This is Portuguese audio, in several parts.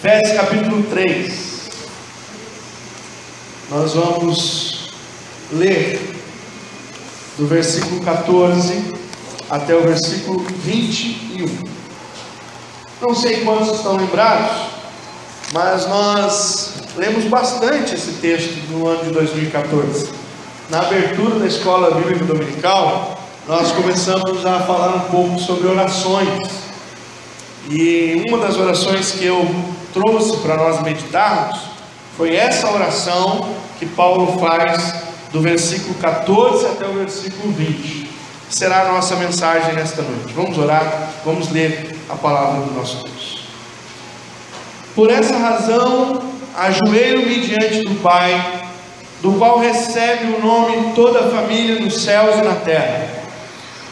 Efésios capítulo 3. Nós vamos ler do versículo 14 até o versículo 21. Não sei quantos estão lembrados, mas nós lemos bastante esse texto no ano de 2014. Na abertura da escola bíblica dominical, nós começamos a falar um pouco sobre orações. E uma das orações que eu trouxe para nós meditarmos foi essa oração que Paulo faz do versículo 14 até o versículo 20. Será a nossa mensagem nesta noite. Vamos orar, vamos ler a palavra do nosso Deus. Por essa razão, ajoelho-me diante do Pai, do qual recebe o nome toda a família nos céus e na terra.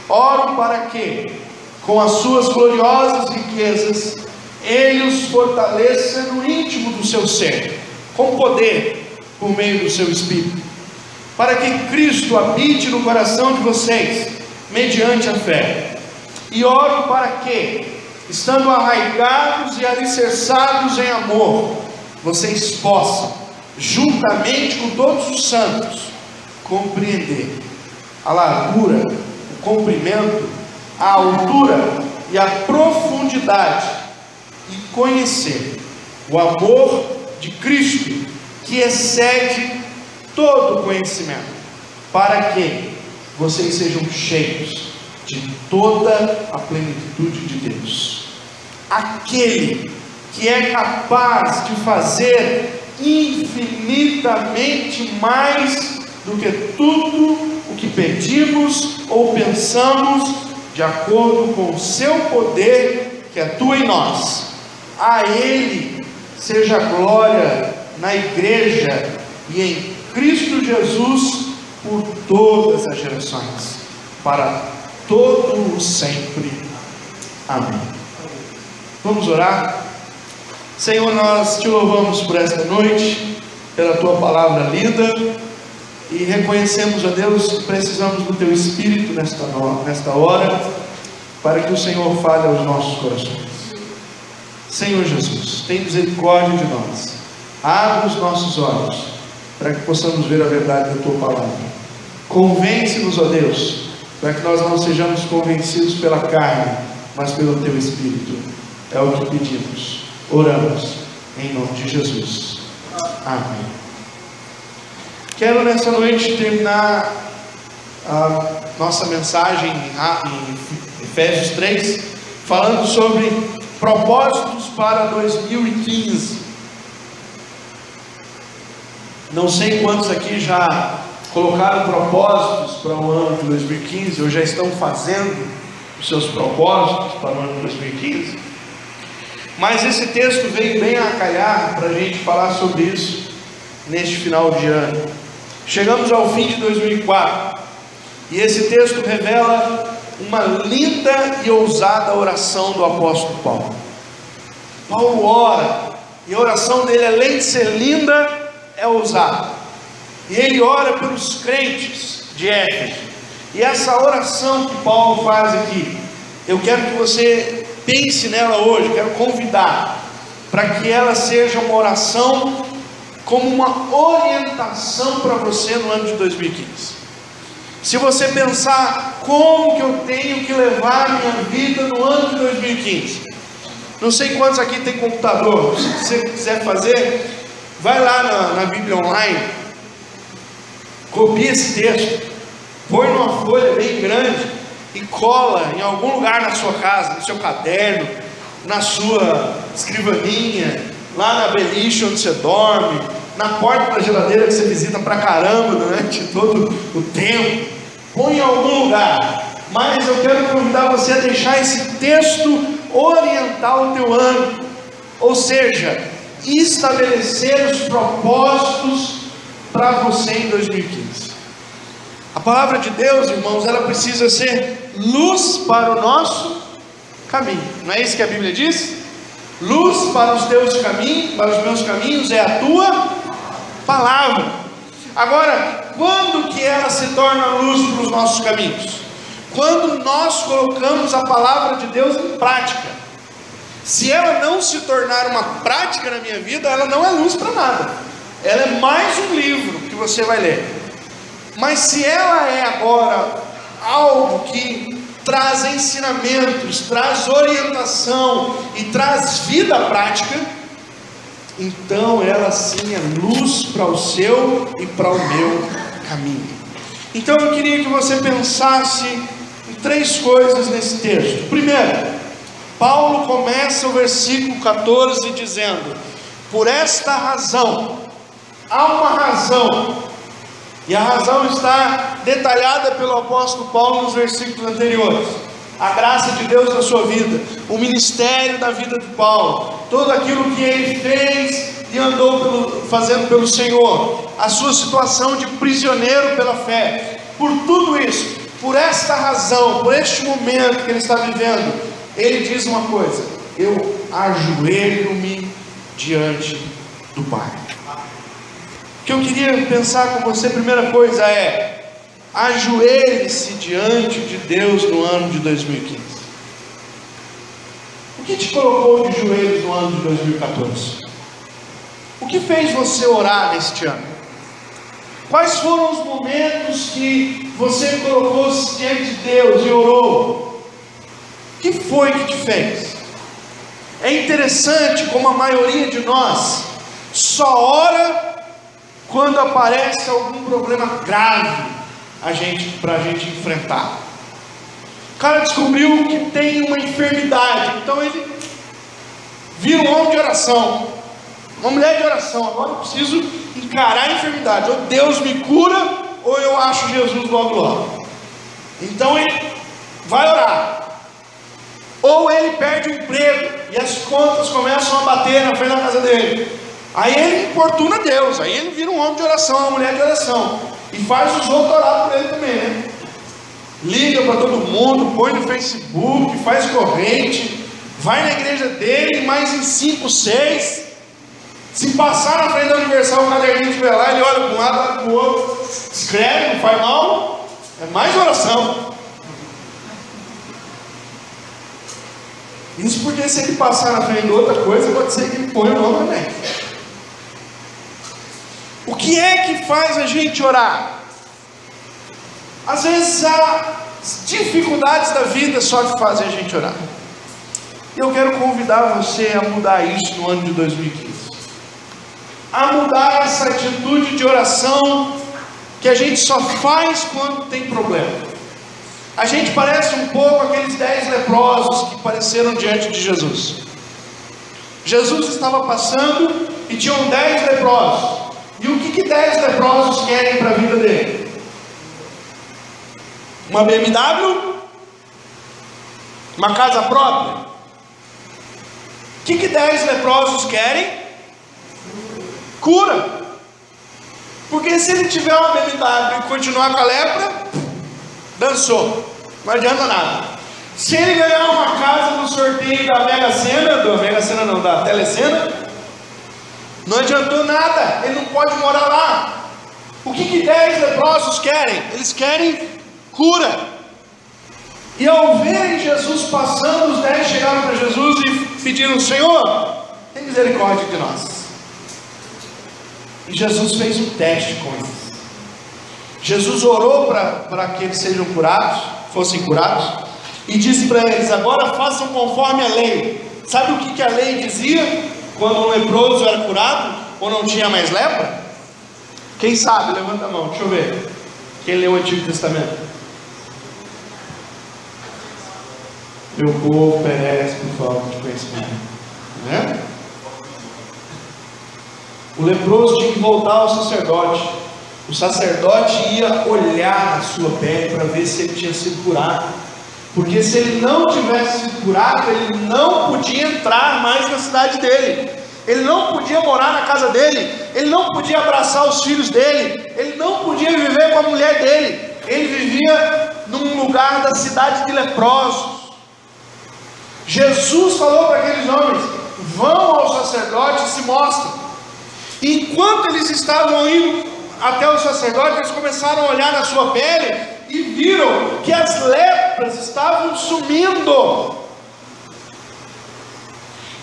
Oro para que, com as suas gloriosas riquezas, Ele os fortaleça no íntimo do seu ser, com poder, por meio do seu Espírito, para que Cristo habite no coração de vocês, mediante a fé. E oro para que, estando arraigados e alicerçados em amor, vocês possam, juntamente com todos os santos, compreender a largura, o comprimento, a altura e a profundidade, e conhecer o amor de Cristo, que excede todo conhecimento, para que vocês sejam cheios de toda a plenitude de Deus. Aquele que é capaz de fazer infinitamente mais do que tudo o que pedimos ou pensamos, de acordo com o seu poder que atua em nós. A Ele seja a glória na igreja e em Cristo Jesus por todas as gerações, para todo o sempre. Amém. Vamos orar. Senhor, nós te louvamos por esta noite, pela tua palavra lida, e reconhecemos, ó Deus, que precisamos do teu Espírito nesta hora, para que o Senhor fale aos nossos corações. Senhor Jesus, tem misericórdia de nós, abre os nossos olhos, para que possamos ver a verdade da tua palavra. Convence-nos, ó Deus, para que nós não sejamos convencidos pela carne, mas pelo teu Espírito. É o que pedimos, oramos, em nome de Jesus. Amém. Quero nessa noite terminar a nossa mensagem em Efésios 3, falando sobre propósitos para 2015. Não sei quantos aqui já colocaram propósitos para o ano de 2015, ou já estão fazendo os seus propósitos para o ano de 2015. Mas esse texto veio bem a calhar para a gente falar sobre isso neste final de ano. Chegamos ao fim de 2004 e esse texto revela uma linda e ousada oração do apóstolo Paulo. Paulo ora, e a oração dele, além de ser linda, é ousada. E ele ora pelos crentes de Éfeso. E essa oração que Paulo faz aqui, eu quero que você pense nela hoje, quero convidar para que ela seja uma oração como uma orientação para você no ano de 2015. Se você pensar como que eu tenho que levar a minha vida no ano de 2015, não sei quantos aqui tem computador, se você quiser fazer, vai lá na Bíblia Online, copia esse texto, põe numa folha bem grande e cola em algum lugar na sua casa, no seu caderno, na sua escrivaninha, lá na beliche onde você dorme, na porta da geladeira que você visita pra caramba durante todo o tempo. Põe em algum lugar. Mas eu quero convidar você a deixar esse texto orientar o teu ano, ou seja, estabelecer os propósitos para você em 2015. A palavra de Deus, irmãos, ela precisa ser luz para o nosso caminho. Não é isso que a Bíblia diz? Luz para os teus caminhos, para os meus caminhos é a tua palavra. Agora, quando que ela se torna luz para os nossos caminhos? Quando nós colocamos a palavra de Deus em prática. Se ela não se tornar uma prática na minha vida, ela não é luz para nada. Ela é mais um livro que você vai ler. Mas se ela é agora algo que traz ensinamentos, traz orientação e traz vida prática, então ela sim é luz para o seu e para o meu caminho. Então eu queria que você pensasse em 3 coisas nesse texto. Primeiro, Paulo começa o versículo 14 dizendo: por esta razão, há uma razão, e a razão está detalhada pelo apóstolo Paulo nos versículos anteriores. A graça de Deus na sua vida, o ministério da vida de Paulo, tudo aquilo que ele fez e andou fazendo pelo Senhor, a sua situação de prisioneiro pela fé. Por tudo isso, por esta razão, por este momento que ele está vivendo, ele diz uma coisa: eu ajoelho-me diante do Pai. O que eu queria pensar com você, a primeira coisa é: ajoelhe-se diante de Deus no ano de 2015. O que te colocou de joelhos no ano de 2014? O que fez você orar neste ano? Quais foram os momentos que você colocou-se diante de Deus e orou? O que foi que te fez? É interessante como a maioria de nós só ora quando aparece algum problema grave para a gente enfrentar. O cara descobriu que tem uma enfermidade, então ele vira um homem de oração, uma mulher de oração. Agora eu preciso encarar a enfermidade: ou Deus me cura, ou eu acho Jesus logo logo. Então ele vai orar. Ou ele perde o emprego e as contas começam a bater na frente da casa dele. Aí ele importuna Deus, aí ele vira um homem de oração, uma mulher de oração, e faz os outros orar por ele também, né? Liga para todo mundo, põe no Facebook, faz corrente, vai na igreja dele, mais em 5, 6. Se passar na frente da Universal um caderninho de velar, ele olha para um lado, olha para o outro, escreve, não faz mal, é mais oração. Isso porque se ele passar na frente de outra coisa, pode ser que ele ponha o nome também. O que é que faz a gente orar? Às vezes as dificuldades da vida só que fazem a gente orar. E eu quero convidar você a mudar isso no ano de 2015. A mudar essa atitude de oração que a gente só faz quando tem problema. A gente parece um pouco aqueles 10 leprosos que apareceram diante de Jesus. Jesus estava passando e tinham 10 leprosos. E o que 10 leprosos querem para a vida dele? Uma BMW? Uma casa própria? O que 10 leprosos querem? Cura. Porque se ele tiver uma BMW e continuar com a lepra, dançou, não adianta nada. Se ele ganhar uma casa no sorteio da Mega Sena, da Telecena, não adiantou nada, ele não pode morar lá. O que 10 leprosos querem? Eles querem cura. E ao verem Jesus passando, os 10 chegaram para Jesus e pediram: Senhor, tem misericórdia de nós. E Jesus fez um teste com eles. Jesus orou para que eles sejam curados, fossem curados, e disse para eles: agora façam conforme a lei. Sabe o que a lei dizia quando um leproso era curado ou não tinha mais lepra? Quem sabe? Levanta a mão, deixa eu ver. Quem leu o Antigo Testamento? Meu povo perece por falta de conhecimento, né? O leproso tinha que voltar ao sacerdote. O sacerdote ia olhar a sua pele para ver se ele tinha sido curado, porque se ele não tivesse sido curado, ele não podia entrar mais na cidade dele, ele não podia morar na casa dele, ele não podia abraçar os filhos dele, ele não podia viver com a mulher dele. Ele vivia num lugar da cidade de leprosos. Jesus falou para aqueles homens: vão ao sacerdote e se mostrem. Enquanto eles estavam indo até o sacerdote, eles começaram a olhar na sua pele e viram que as lepras estavam sumindo.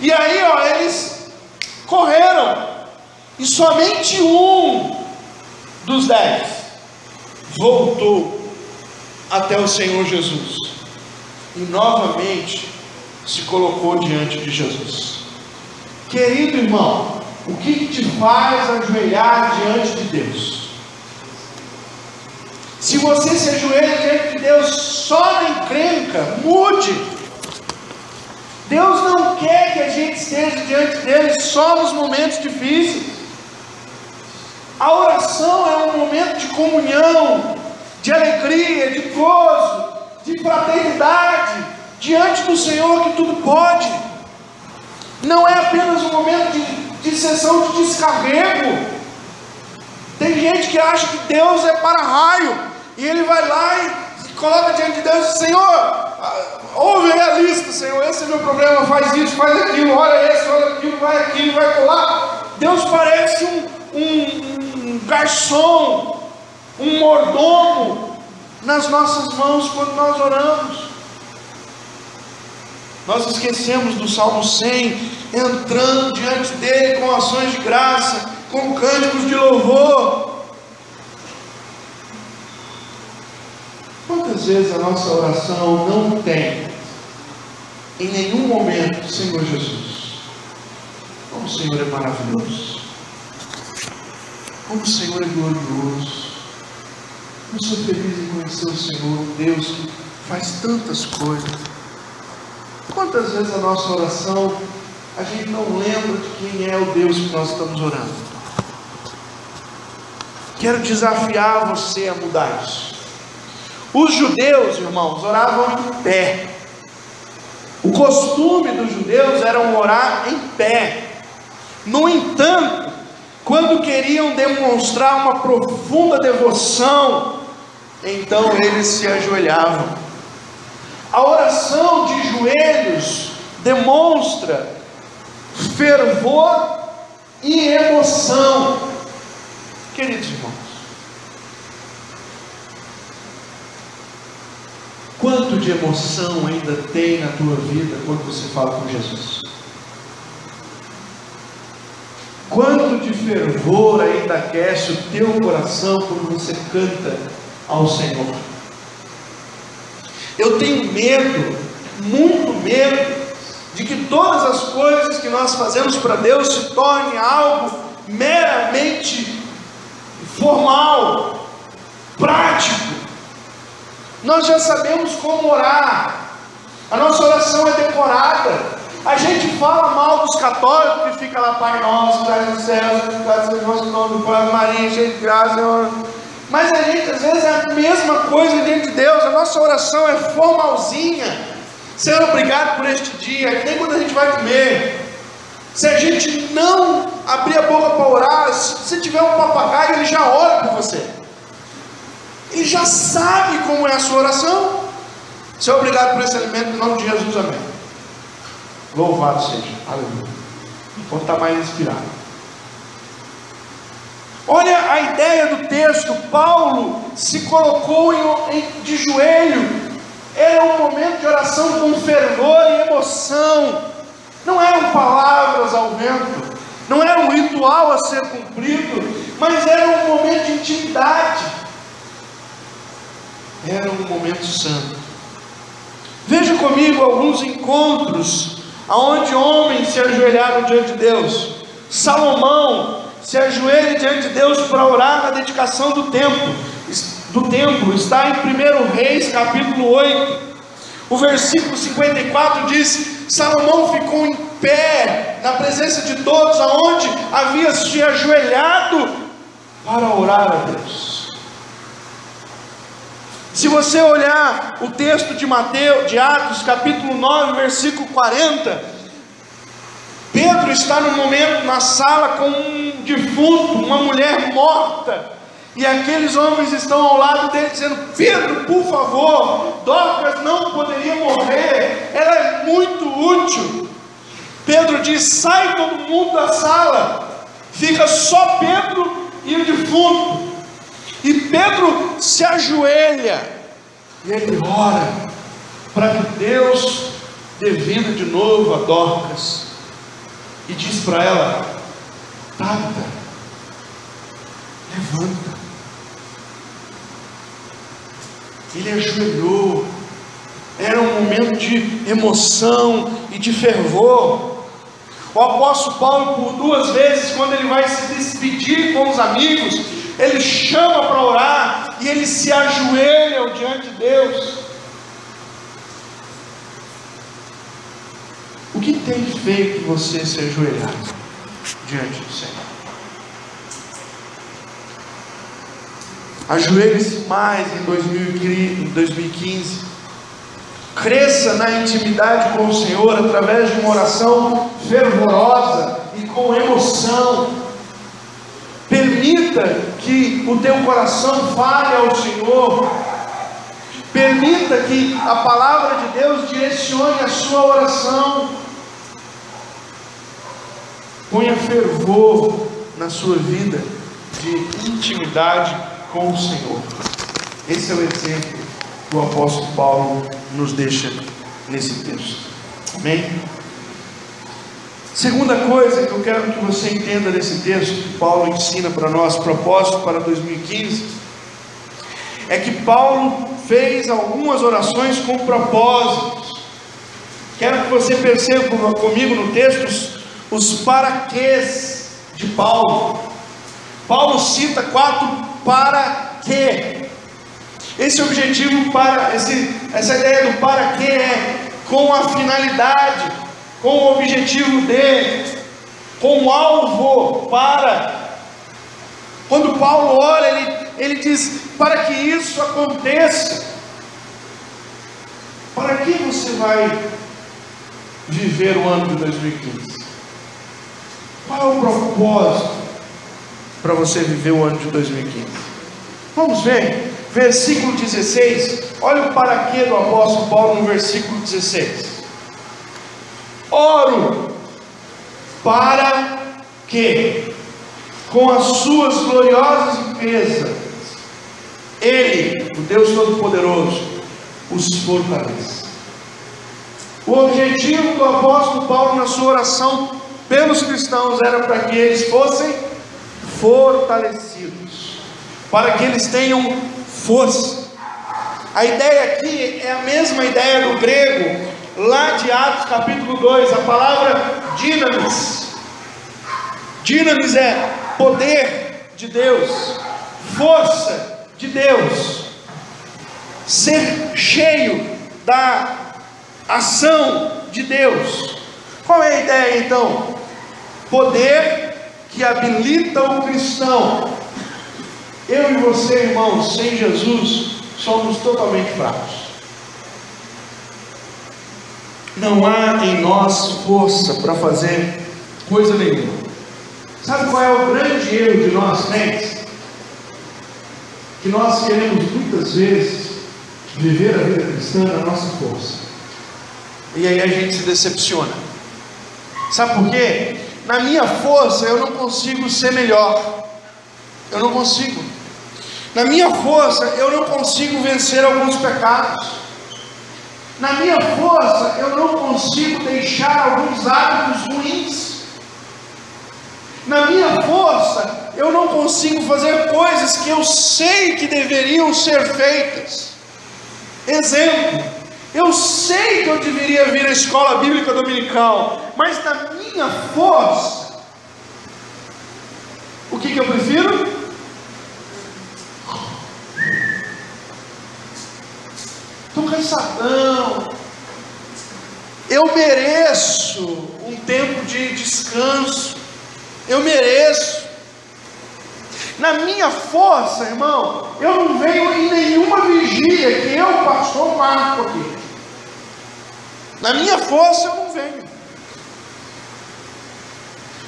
E aí, eles correram, e somente um dos 10 voltou até o Senhor Jesus, e novamente se colocou diante de Jesus. Querido irmão, o que te faz ajoelhar diante de Deus? Se você se ajoelha diante de Deus só na encrenca, mude. Deus não quer que a gente esteja diante dele só nos momentos difíceis. A oração é um momento de comunhão, de alegria, de gozo, de fraternidade, diante do Senhor que tudo pode. Não é apenas um momento de sessão de descarrego. Tem gente que acha que Deus é para-raio, e ele vai lá e coloca diante de Deus e diz: Senhor, ouve a lista, Senhor, esse é o meu problema, faz isso, faz aquilo, olha esse, olha aquilo, vai colar. Deus parece um garçom, um mordomo nas nossas mãos quando nós oramos. Nós esquecemos do Salmo 100, entrando diante dele com ações de graça, com cânticos de louvor. Quantas vezes a nossa oração não tem em nenhum momento: Senhor Jesus, como o Senhor é maravilhoso, como o Senhor é glorioso, eu sou feliz em conhecer o Senhor, um Deus que faz tantas coisas. Quantas vezes a nossa oração, a gente não lembra de quem é o Deus que nós estamos orando? Quero desafiar você a mudar isso. Os judeus, irmãos, oravam em pé. O costume dos judeus era orar em pé. No entanto, quando queriam demonstrar uma profunda devoção, então eles se ajoelhavam. A oração de joelhos demonstra fervor e emoção. Queridos irmãos, quanto de emoção ainda tem na tua vida quando você fala com Jesus? Quanto de fervor ainda aquece o teu coração quando você canta ao Senhor? Eu tenho medo, muito medo, de que todas as coisas que nós fazemos para Deus se tornem algo meramente formal, prático. Nós já sabemos como orar, a nossa oração é decorada. A gente fala mal dos católicos que fica lá: Pai nosso, que estás nos céus, santificado seja o vosso nome, Pai Maria, cheia de graça, Senhor. Mas a gente às vezes é a mesma coisa diante de Deus. A nossa oração é formalzinha: Senhor, obrigado por este dia. Nem quando a gente vai comer, se a gente não abrir a boca para orar, se tiver um papagaio, ele já ora por você, ele já sabe como é a sua oração. Senhor, obrigado por esse alimento, em nome de Jesus, amém. Louvado seja, aleluia. Vou estar mais inspirado. Olha a ideia do texto. Paulo se colocou de joelho. Era um momento de oração com fervor e emoção. Não eram palavras ao vento, não era um ritual a ser cumprido, mas era um momento de intimidade, era um momento santo. Veja comigo alguns encontros onde homens se ajoelharam diante de Deus. Salomão se ajoelha diante de Deus para orar na dedicação do templo. Está em 1 Reis capítulo 8, o versículo 54 diz: Salomão ficou em pé na presença de todos, aonde havia se ajoelhado para orar a Deus. Se você olhar o texto de Atos capítulo 9, versículo 40, Pedro está no momento na sala com um defunto, uma mulher morta, e aqueles homens estão ao lado dele dizendo: Pedro, por favor, Dorcas não poderia morrer, ela é muito útil. Pedro diz: sai todo mundo da sala, fica só Pedro e o defunto. E Pedro se ajoelha e ele ora para que Deus dê vida de novo a Dorcas. e diz para ela: Tabita, levanta. Ele ajoelhou. Era um momento de emoção e de fervor. O apóstolo Paulo, por 2 vezes, quando ele vai se despedir com os amigos, ele chama para orar e eles se ajoelham diante de Deus. O que tem feito você se ajoelhar diante do Senhor? Ajoelhe-se mais em 2015. Cresça na intimidade com o Senhor através de uma oração fervorosa e com emoção. Permita que o teu coração fale ao Senhor. Permita que a palavra de Deus direcione a sua oração. Ponha fervor na sua vida de intimidade com o Senhor. Esse é o exemplo que o apóstolo Paulo nos deixa nesse texto. Amém? Segunda coisa que eu quero que você entenda nesse texto que Paulo ensina para nós, propósito para 2015, é que Paulo fez algumas orações com propósitos. Quero que você perceba comigo no texto os paraquês de Paulo. Paulo cita 4 para quê. Esse objetivo, essa ideia do para quê é com a finalidade, com o objetivo de, com o alvo para. Quando Paulo ora, ele diz: para que isso aconteça. Para que você vai viver o ano de 2015? Qual é o propósito para você viver o ano de 2015? Vamos ver, versículo 16. Olha o paraquê do apóstolo Paulo no versículo 16. Oro para que, com as suas gloriosas riquezas, Ele, o Deus Todo-Poderoso, os fortaleça. O objetivo do apóstolo Paulo na sua oração pelos cristãos era para que eles fossem fortalecidos, para que eles tenham força. A ideia aqui é a mesma ideia do grego, lá de Atos capítulo 2, a palavra dinamis. Dinamis é poder de Deus, força de Deus, ser cheio da ação de Deus. Qual é a ideia então? Poder que habilita o cristão. Eu e você, irmãos, sem Jesus, somos totalmente fracos. Não há em nós força para fazer coisa nenhuma. Sabe qual é o grande erro de nós crentes? Que nós queremos muitas vezes viver a vida cristã na nossa força, e aí a gente se decepciona. Sabe por quê? Na minha força eu não consigo ser melhor. Eu não consigo. Na minha força eu não consigo vencer alguns pecados. Na minha força eu não consigo deixar alguns hábitos ruins. Na minha força eu não consigo fazer coisas que eu sei que deveriam ser feitas. Exemplo: eu sei que eu deveria vir à escola bíblica dominical, mas na minha força, o que eu prefiro? Estou cansadão. Eu mereço um tempo de descanso. Eu mereço. Na minha força, irmão, eu não venho em nenhuma vigília que eu, pastor, marco aqui. Na minha força eu não venho.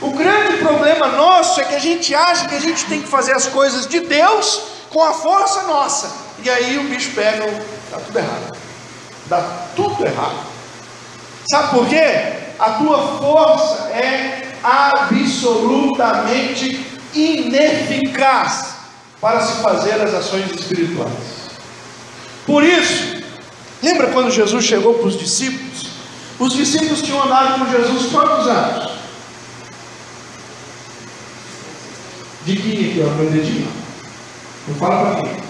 O grande problema nosso é que a gente acha que a gente tem que fazer as coisas de Deus com a força nossa. E aí o bicho pega, dá tudo errado. Dá tudo errado. Sabe por quê? A tua força é absolutamente ineficaz para se fazer as ações espirituais. Por isso, lembra quando Jesus chegou para os discípulos? Os discípulos tinham andado com Jesus quantos anos? Diquinha aqui, ó, meu dedinho. Não fala para mim.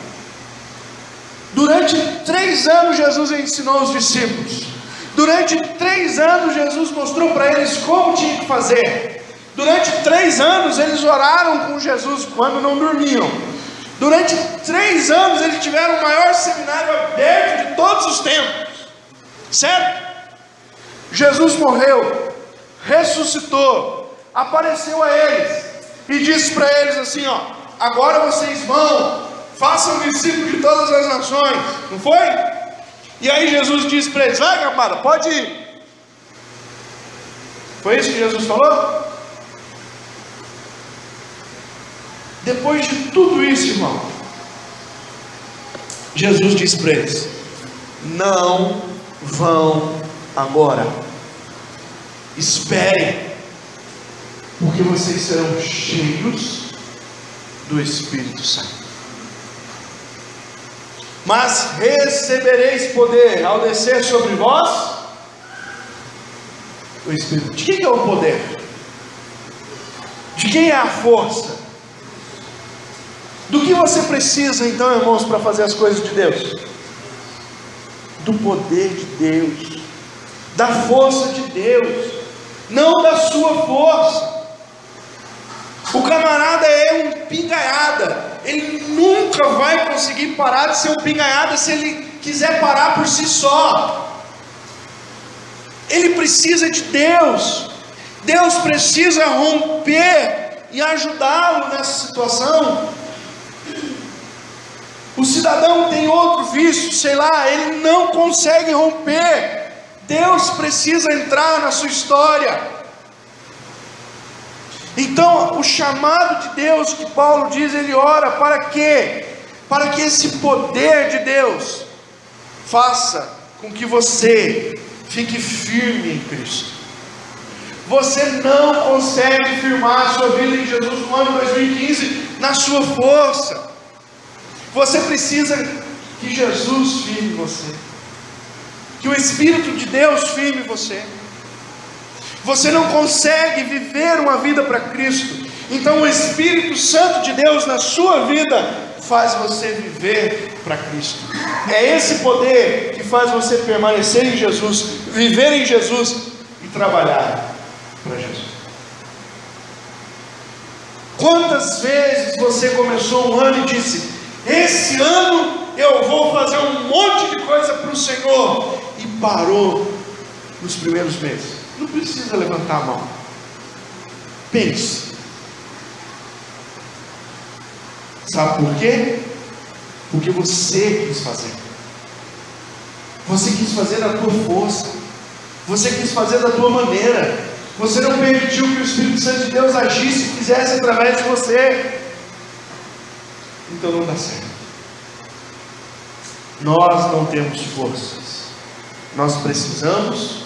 Durante 3 anos Jesus ensinou os discípulos. Durante 3 anos Jesus mostrou para eles como tinha que fazer. Durante 3 anos eles oraram com Jesus quando não dormiam. Durante 3 anos eles tiveram o maior seminário aberto de todos os tempos. Certo? Jesus morreu, ressuscitou, apareceu a eles e disse para eles assim, ó: agora vocês vão, façam discípulos de todas as nações. Não foi? E aí Jesus disse para eles: vai, camarada, pode ir. Foi isso que Jesus falou? Depois de tudo isso, irmão, Jesus disse para eles: não vão agora, esperem, porque vocês serão cheios do Espírito Santo. Mas recebereis poder ao descer sobre vós o Espírito. De quem é o poder? De quem é a força? Do que você precisa então, irmãos, para fazer as coisas de Deus? Do poder de Deus, da força de Deus, não da sua força. O camarada é um pingaiada, ele nunca vai conseguir parar de ser um pingaiada se ele quiser parar por si só. Ele precisa de Deus. Deus precisa romper e ajudá-lo nessa situação. O cidadão tem outro vício, sei lá, ele não consegue romper. Deus precisa entrar na sua história. Então, o chamado de Deus que Paulo diz, ele ora para quê? Para que esse poder de Deus faça com que você fique firme em Cristo. Você não consegue firmar a sua vida em Jesus no ano 2015 na sua força. Você precisa que Jesus firme você, que o Espírito de Deus firme você. Você não consegue viver uma vida para Cristo, então o Espírito Santo de Deus na sua vida faz você viver para Cristo. É esse poder que faz você permanecer em Jesus, viver em Jesus e trabalhar para Jesus. Quantas vezes você começou um ano e disse: esse ano eu vou fazer um monte de coisa para o Senhor, e parou nos primeiros meses? Não precisa levantar a mão. Pense. Sabe por quê? Porque você quis fazer. Você quis fazer da tua força. Você quis fazer da tua maneira. Você não permitiu que o Espírito Santo de Deus agisse e fizesse através de você. Então não dá certo. Nós não temos forças. Nós precisamos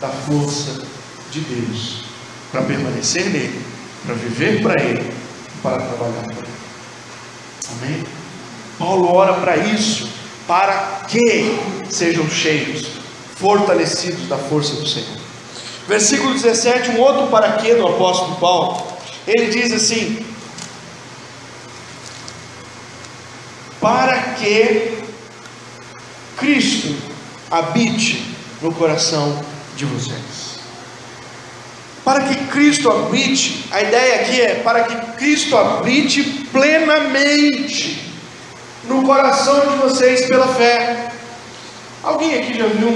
da força de Deus para permanecer nele, para viver para ele, para trabalhar para ele. Amém? Paulo ora para isso, para que sejam cheios, fortalecidos da força do Senhor. Versículo 17, um outro para que do apóstolo Paulo. Ele diz assim: para que Cristo habite no coração de vocês. Para que Cristo habite, a ideia aqui é para que Cristo habite plenamente no coração de vocês pela fé. Alguém aqui já viu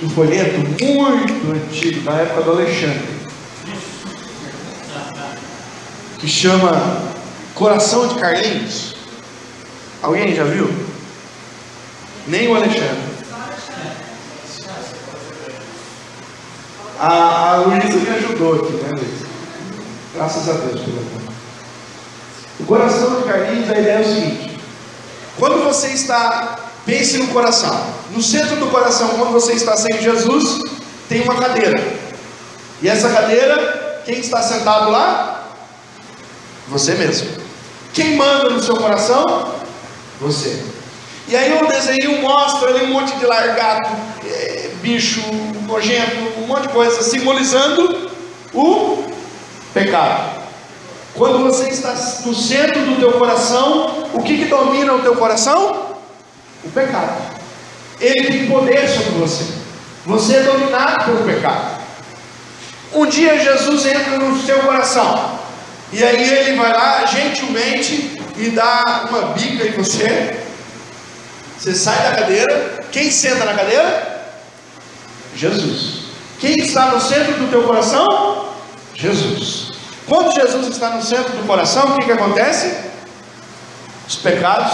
um folheto muito antigo, da época do Alexandre, que chama Coração de Carlinhos? Alguém já viu? Nem o Alexandre. A Luísa me ajudou aqui, né, Luísa? Graças a Deus pelo amor. O Coração de Carlinhos, a ideia é o seguinte: quando você está, pense no coração, no centro do coração, quando você está sem Jesus, tem uma cadeira. E essa cadeira, quem está sentado lá? Você mesmo. Quem manda no seu coração? Você. E aí o desenho mostra ali um monte de largato, bicho nojento, um monte de coisa, simbolizando o Pecado. Quando você está no centro do teu coração, o que domina o teu coração? O pecado. Ele tem poder sobre você. Você é dominado pelo pecado. Um dia Jesus entra no seu coração, e aí ele vai lá gentilmente e dá uma bica em você. Você sai da cadeira. Quem senta na cadeira? Jesus. Quem está no centro do teu coração? Jesus. Quando Jesus está no centro do coração, o que acontece? Os pecados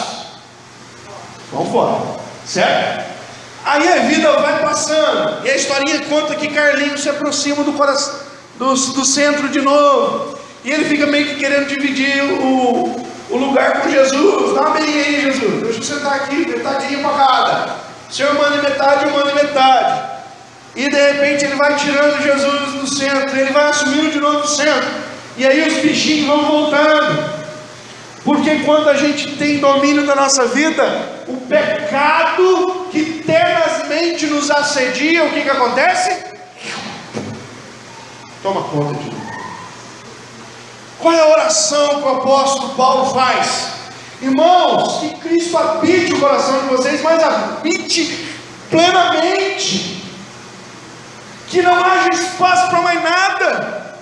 vão fora, certo? Aí a vida vai passando, e a historinha conta que Carlinhos se aproxima do coração, do centro de novo, e ele fica meio que querendo dividir o lugar com Jesus. Dá uma beirinha aí, Jesus, deixa eu sentar aqui, metadinho para cada. O Senhor manda metade, eu mando metade. E de repente ele vai tirando Jesus do centro, ele vai assumindo de novo o centro. E aí os bichinhos vão voltando. Porque quando a gente tem domínio da nossa vida, o pecado que tenazmente nos assedia, o que acontece? Toma conta de nós. Qual é a oração que o apóstolo Paulo faz? Irmãos, que Cristo habite o coração de vocês, mas habite plenamente. Que não haja espaço para mais nada.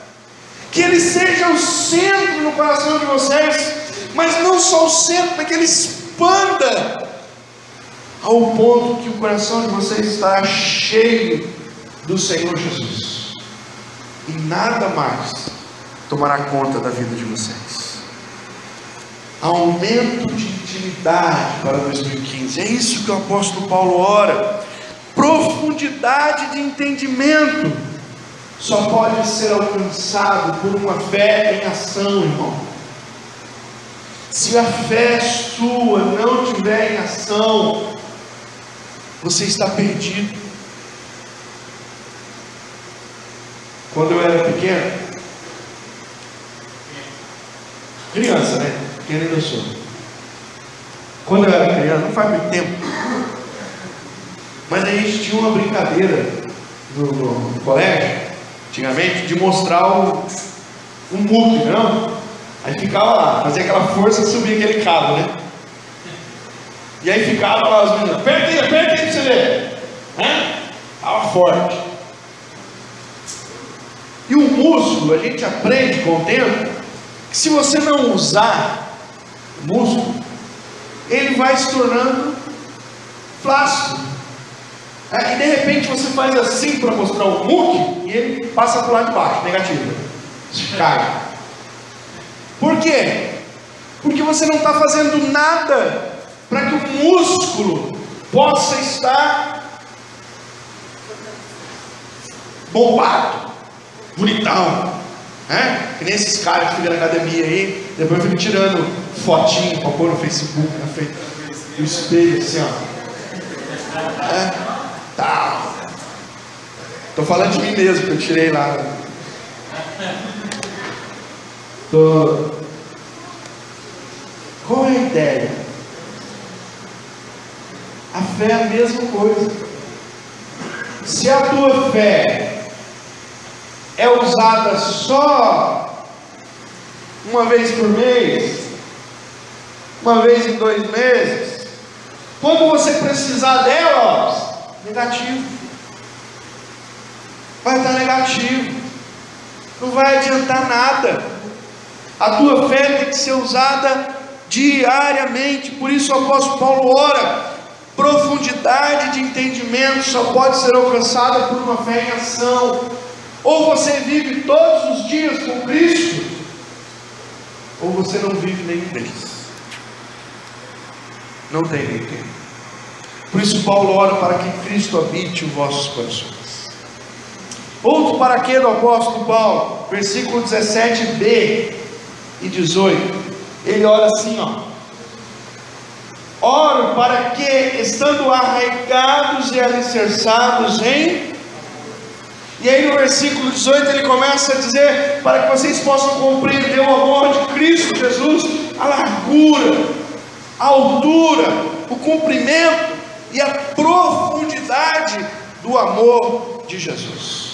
Que Ele seja o centro no coração de vocês, mas não só o centro, mas que Ele expanda ao ponto que o coração de vocês estará cheio do Senhor Jesus, e nada mais tomará conta da vida de vocês. Aumento de intimidade para 2015, é isso que o apóstolo Paulo ora. Profundidade de entendimento só pode ser alcançado por uma fé em ação, irmão. Se a fé sua não tiver em ação, você está perdido. Quando eu era pequeno, criança, né? Pequeno ainda sou. Quando eu era criança, não faz muito tempo, mas a gente tinha uma brincadeira no colégio, antigamente, de mostrar um muque, não? Aí ficava lá, fazia aquela força e subia aquele cabo, né? E aí ficava lá os meninos, aperta aí pra você ver. Tava forte. E o músculo, a gente aprende com o tempo, que se você não usar o músculo, ele vai se tornando flácido. E de repente você faz assim para mostrar o muque, e ele passa para o lado de baixo, negativo. Cai. Por quê? Porque você não está fazendo nada para que o músculo possa estar bombado, bonitão, que nem esses caras que ficam na academia aí, depois ficam tirando fotinho para pôr no Facebook, na frente do espelho, assim, ó. Estou falando de mim mesmo, que eu tirei lá. Qual é a ideia? A fé é a mesma coisa. Se a tua fé é usada só uma vez por mês, uma vez em 2 meses, quando você precisar dela, negativo. Vai estar negativo. Não vai adiantar nada. A tua fé tem que ser usada diariamente. Por isso o apóstolo Paulo ora. Profundidade de entendimento só pode ser alcançada por uma fé em ação. Ou você vive todos os dias com Cristo, ou você não vive nenhum deles. Não tem nem tempo. Por isso Paulo ora para que Cristo habite os vossos corações. Outro paraquê do apóstolo Paulo, versículo 17b e 18, ele ora assim, oro para que, estando arraigados e alicerçados em... E aí no versículo 18 ele começa a dizer, para que vocês possam compreender o amor de Cristo Jesus, a largura, a altura, o comprimento e a profundidade do amor de Jesus.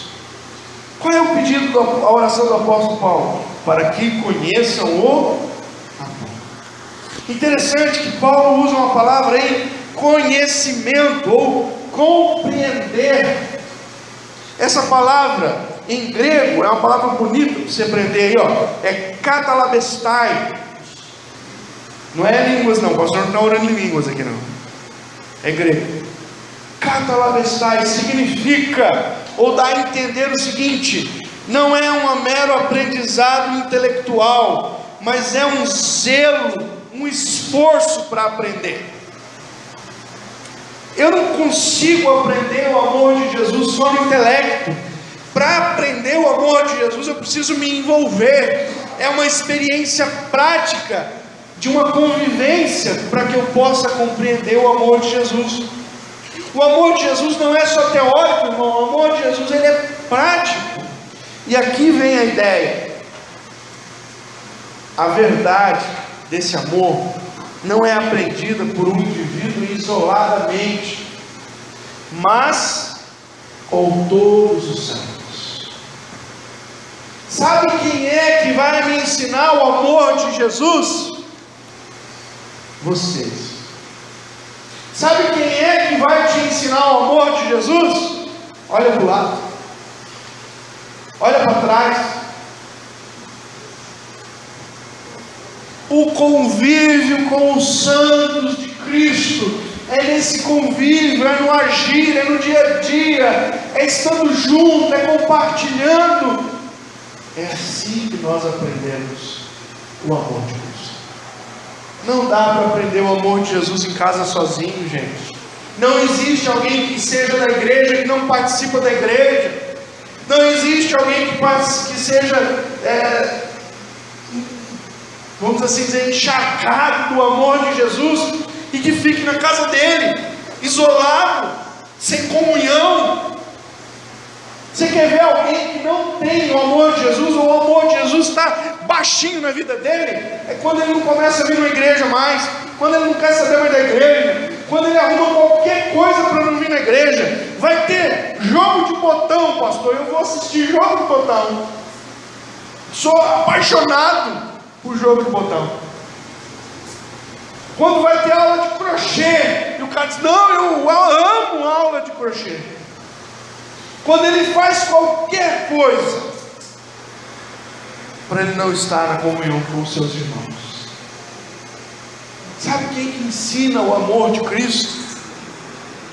Qual é o pedido da oração do apóstolo Paulo? Para que conheçam o amor. Interessante que Paulo usa uma palavra aí, conhecimento ou compreender. Essa palavra em grego é uma palavra bonita para você aprender aí, ó. É katalabestai. Não é línguas não, o pastor não está orando em línguas aqui não. É grego. Katalabestai significa, ou dá a entender o seguinte: não é um mero aprendizado intelectual, mas é um zelo, um esforço para aprender. Eu não consigo aprender o amor de Jesus só no intelecto. Para aprender o amor de Jesus eu preciso me envolver. É uma experiência prática, de uma convivência, para que eu possa compreender o amor de Jesus. O amor de Jesus não é só teórico, irmão. O amor de Jesus, ele é prático. E aqui vem a ideia. A verdade desse amor não é aprendida por um indivíduo isoladamente, mas com todos os santos. Sabe quem é que vai me ensinar o amor de Jesus? Vocês. Sabe quem é que vai te ensinar o amor de Jesus? Olha para o lado, olha para trás. O convívio com os santos de Cristo é nesse convívio, é no agir, é no dia a dia, é estando junto, é compartilhando. É assim que nós aprendemos o amor de Cristo. Não dá para aprender o amor de Jesus em casa sozinho, gente. Não existe alguém que seja da igreja que não participa da igreja. Não existe alguém que seja, vamos assim dizer, encharcado do amor de Jesus e que fique na casa dele, isolado, sem comunhão. Você quer ver alguém que não tem o amor de Jesus, ou o amor de Jesus está baixinho na vida dele? É quando ele não começa a vir na igreja mais, quando ele não quer saber mais da igreja, quando ele arruma qualquer coisa para não vir na igreja. Vai ter jogo de botão, pastor, eu vou assistir jogo de botão. Sou apaixonado por jogo de botão. Quando vai ter aula de crochê, e o cara diz: não, eu amo aula de crochê. Quando ele faz qualquer coisa, para ele não estar na comunhão com os seus irmãos. Sabe quem que ensina o amor de Cristo?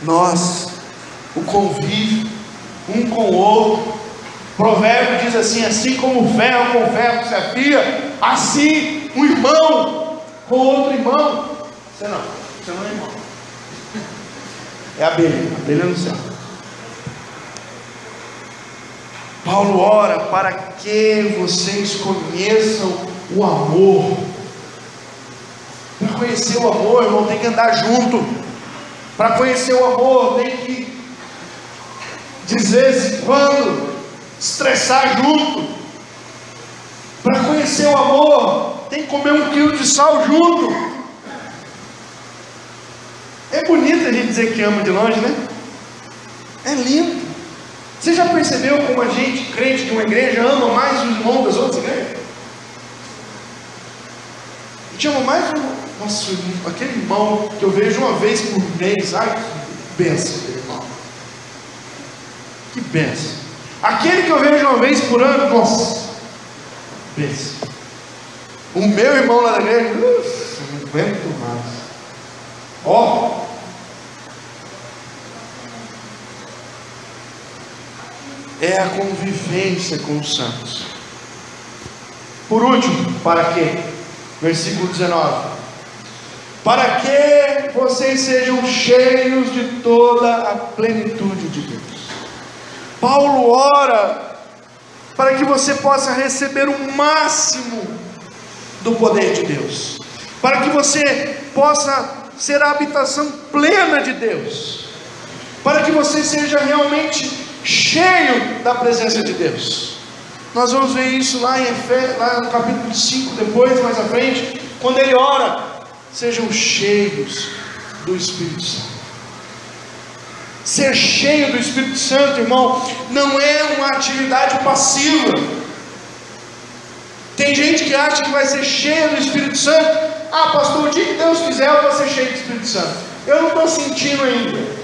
Nós. O convívio um com o outro. O provérbio diz assim: assim como o ferro com o ferro se afia, assim um irmão com outro irmão. Você não é irmão, é abelha no céu. Paulo ora para que vocês conheçam o amor. Para conhecer o amor, irmão, tem que andar junto. Para conhecer o amor, tem que, de vez em quando, estressar junto. Para conhecer o amor, tem que comer 1 quilo de sal junto. É bonito a gente dizer que ama de longe, né? É lindo. Você já percebeu como a gente, crente de uma igreja, ama mais os irmãos das outras igrejas? A gente ama mais o irmão. Nossa, aquele irmão que eu vejo uma vez por mês. Ai, que benção, irmão. Que benção. Aquele que eu vejo uma vez por ano, nossa, benção. O meu irmão lá da igreja, não aguento mais. Ó. É a convivência com os santos. Por último, para quê? Versículo 19: para que vocês sejam cheios de toda a plenitude de Deus. Paulo ora para que você possa receber o máximo do poder de Deus, para que você possa ser a habitação plena de Deus, para que você seja realmente cheio da presença de Deus. Nós vamos ver isso lá em Efésios, lá no capítulo 5, depois, mais à frente, quando ele ora: sejam cheios do Espírito Santo. Ser cheio do Espírito Santo, irmão, não é uma atividade passiva. Tem gente que acha que vai ser cheio do Espírito Santo. Ah, pastor, o dia que Deus quiser eu vou ser cheio do Espírito Santo. Eu não estou sentindo ainda.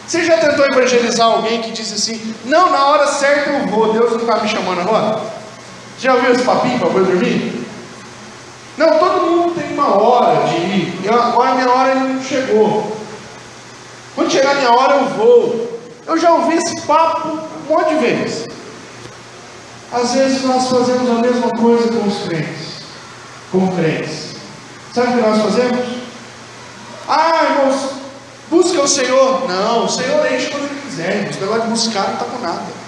Você já tentou evangelizar alguém que disse assim: não, na hora certa eu vou, Deus não está me chamando agora? Já ouviu esse papinho para poder dormir? Não, todo mundo tem uma hora de ir, e agora a minha hora ainda não chegou. Quando chegar a minha hora eu vou. Eu já ouvi esse papo um monte de vezes. Às vezes nós fazemos a mesma coisa com os crentes, como crentes. Sabe o que nós fazemos? Ah, irmãos, busca o Senhor. Não, o Senhor enche quando Ele quiser. Esse negócio de buscar não está com nada.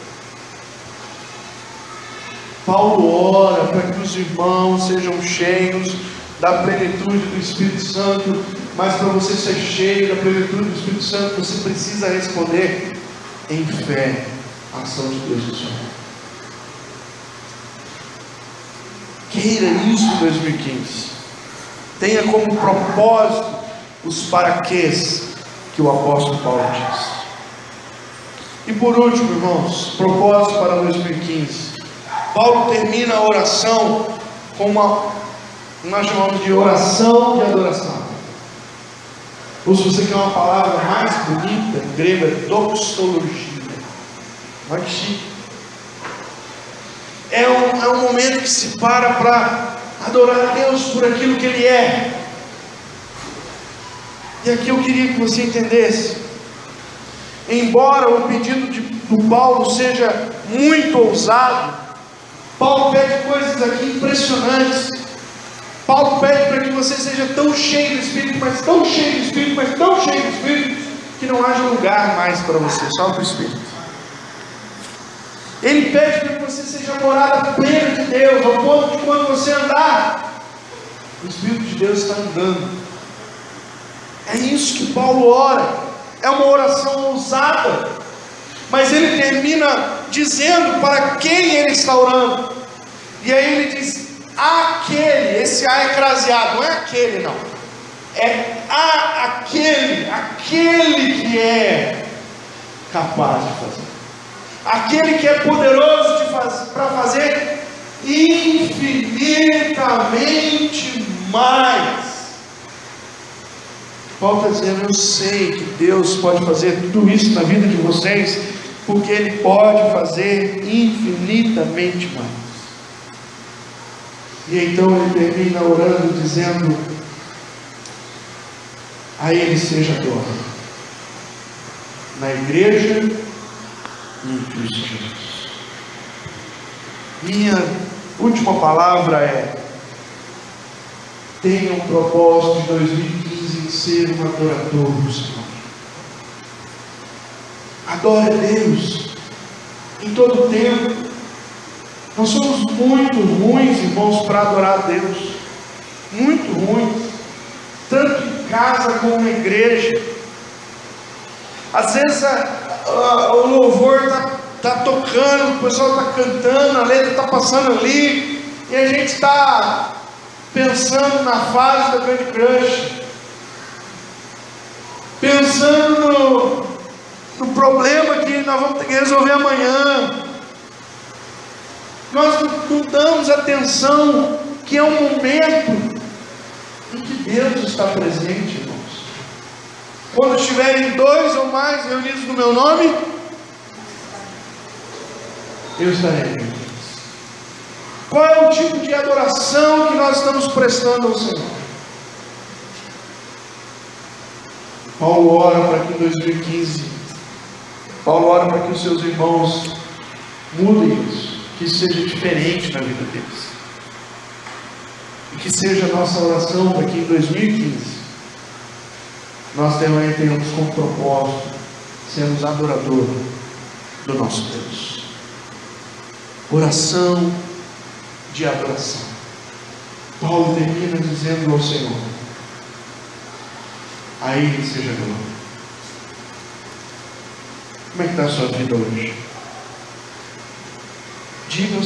Paulo ora para que os irmãos sejam cheios da plenitude do Espírito Santo. Mas para você ser cheio da plenitude do Espírito Santo, você precisa responder em fé à ação de Deus no Senhor. Queira isso em 2015. Tenha como propósito os paraquês que o apóstolo Paulo diz. E por último, irmãos, propósito para 2015. Paulo termina a oração com nós chamamos de oração de adoração. Ou se você quer uma palavra mais bonita, em grego é doxologia. Olha que chique. É um momento que se para adorar a Deus por aquilo que Ele é. E aqui eu queria que você entendesse. Embora o pedido do Paulo seja muito ousado, Paulo pede coisas aqui impressionantes. Paulo pede para que você seja tão cheio do Espírito, mas tão cheio do Espírito, mas tão cheio do Espírito, que não haja lugar mais para você, só para o Espírito. Ele pede para que você seja morada plena de Deus, ao ponto de quando você andar, o Espírito de Deus está andando. É isso que Paulo ora. É uma oração ousada, mas ele termina dizendo para quem ele está orando. E aí ele diz: aquele, esse A é craseado, não é aquele não, é aquele que é capaz de fazer, aquele que é poderoso para fazer infinitamente mais. Paulo está dizendo: eu sei que Deus pode fazer tudo isso na vida de vocês, porque Ele pode fazer infinitamente mais. E então ele termina orando dizendo: a Ele seja glória na igreja e em Cristo Jesus. Minha última palavra é: tenha um propósito de 2015 em ser um adorador do Senhor. Adore a Deus em todo o tempo. Nós somos muito ruins, irmãos, para adorar a Deus. Muito ruins. Tanto em casa como na igreja. Às vezes o louvor está tocando, o pessoal está cantando, a letra está passando ali, e a gente está pensando na fase da Candy Crush, pensando no problema que nós vamos ter que resolver amanhã. Nós não damos atenção que é um momento em que Deus está presente, irmãos. Quando estiverem 2 ou mais reunidos no meu nome, eu estarei. Qual é o tipo de adoração que nós estamos prestando ao Senhor? Paulo ora para que em 2015, Paulo ora para que os seus irmãos mudem isso, que isso seja diferente na vida deles. E que seja a nossa oração para que em 2015 nós também tenhamos como propósito sermos adoradores do nosso Deus. Oração de adoração. Paulo termina dizendo ao Senhor: a Ele seja glória. Como é que está a sua vida hoje? Diga ao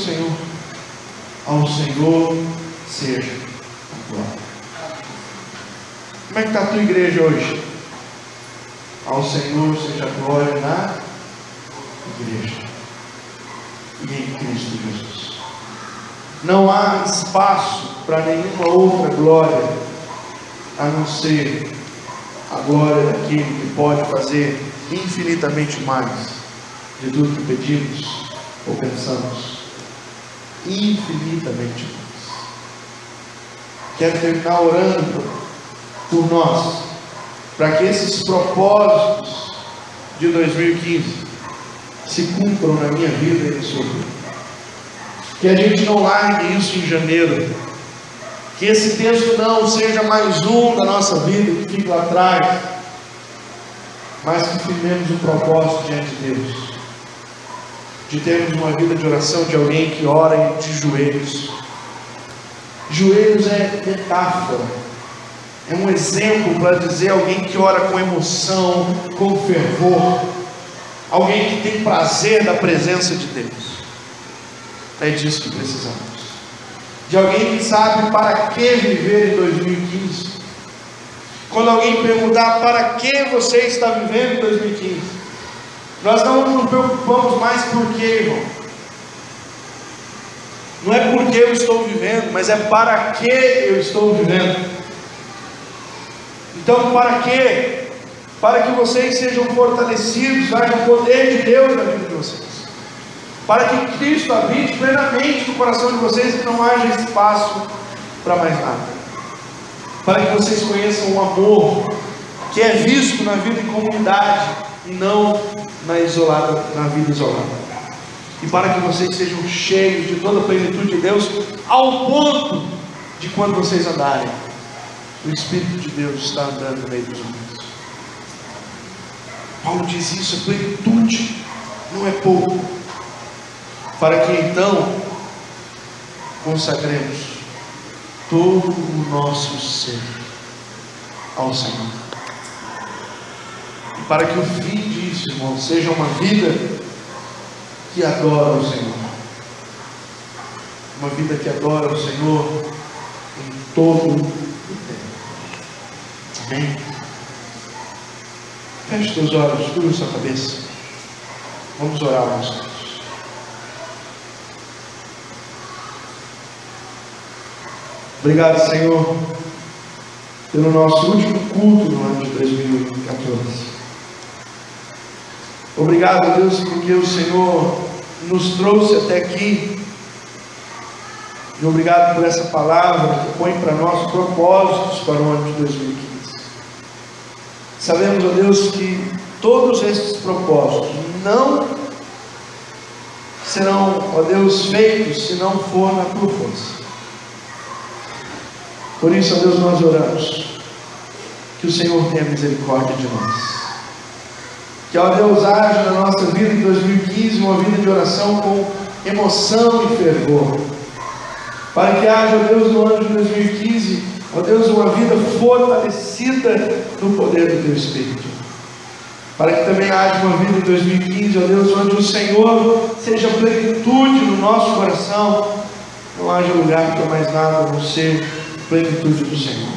Senhor seja a glória. Como é que está a tua igreja hoje? Ao Senhor seja a glória na igreja e em Cristo Jesus. Não há espaço para nenhuma outra glória a não ser a glória daquele que pode fazer infinitamente mais de tudo que pedimos ou pensamos. Infinitamente mais. Quero terminar orando por nós, para que esses propósitos de 2015 se cumpram na minha vida e na sua vida. Que a gente não largue isso em janeiro. Que esse texto não seja mais um da nossa vida que fique lá atrás, mas que firmemos um propósito diante de Deus, de termos uma vida de oração de alguém que ora de joelhos. Joelhos é metáfora, é um exemplo para dizer alguém que ora com emoção, com fervor, alguém que tem prazer da presença de Deus. É disso que precisamos. De alguém que sabe para que viver em 2015. Quando alguém perguntar para que você está vivendo em 2015, nós não nos preocupamos mais por quê, irmão. Não é porque eu estou vivendo, mas é para que eu estou vivendo. Então, para quê? Para que vocês sejam fortalecidos, haja o poder de Deus na vida de vocês. Para que Cristo habite plenamente no coração de vocês e não haja espaço para mais nada. Para que vocês conheçam o amor que é visto na vida em comunidade e não na vida isolada. E para que vocês sejam cheios de toda a plenitude de Deus, ao ponto de quando vocês andarem, o Espírito de Deus está andando no meio dos homens. Paulo diz isso, a plenitude não é pouco. Para que então consagremos todo o nosso ser ao Senhor. E para que o fim disso, irmão, seja uma vida que adora o Senhor. Uma vida que adora o Senhor em todo o tempo. Amém? Feche teus olhos, curva sua cabeça. Vamos orar, meus irmãos. Obrigado, Senhor, pelo nosso último culto no ano de 2014. Obrigado, Deus, porque o Senhor nos trouxe até aqui. E obrigado por essa palavra que põe para nós propósitos para o ano de 2015. Sabemos, ó Deus, que todos esses propósitos não serão, ó Deus, feitos se não for na tua força. Por isso, ó Deus, nós oramos que o Senhor tenha misericórdia de nós. Que, ó Deus, haja na nossa vida em 2015 uma vida de oração com emoção e fervor. Para que haja, ó Deus, no ano de 2015, ó Deus, uma vida fortalecida no poder do Teu Espírito. Para que também haja uma vida em 2015, ó Deus, onde o Senhor seja plenitude no nosso coração. Não haja lugar para mais nada a não ser plenitude do Senhor.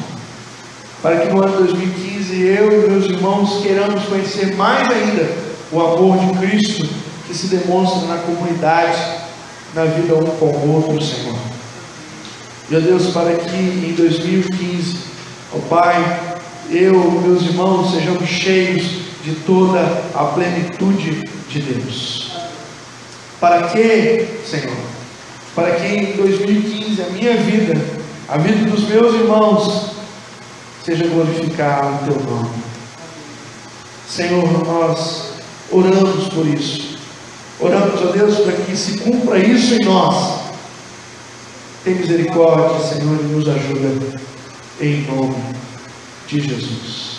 Para que no ano de 2015 eu e meus irmãos queiramos conhecer mais ainda o amor de Cristo que se demonstra na comunidade, na vida um com o outro, Senhor. Meu Deus, para que em 2015, ó Pai, eu e meus irmãos sejamos cheios de toda a plenitude de Deus. Para que, Senhor? Para que em 2015 a minha vida, a vida dos meus irmãos, seja glorificar o Teu nome. Senhor, nós oramos por isso. Oramos, ó Deus, para que se cumpra isso em nós. Tem misericórdia, Senhor, e nos ajuda, em nome de Jesus.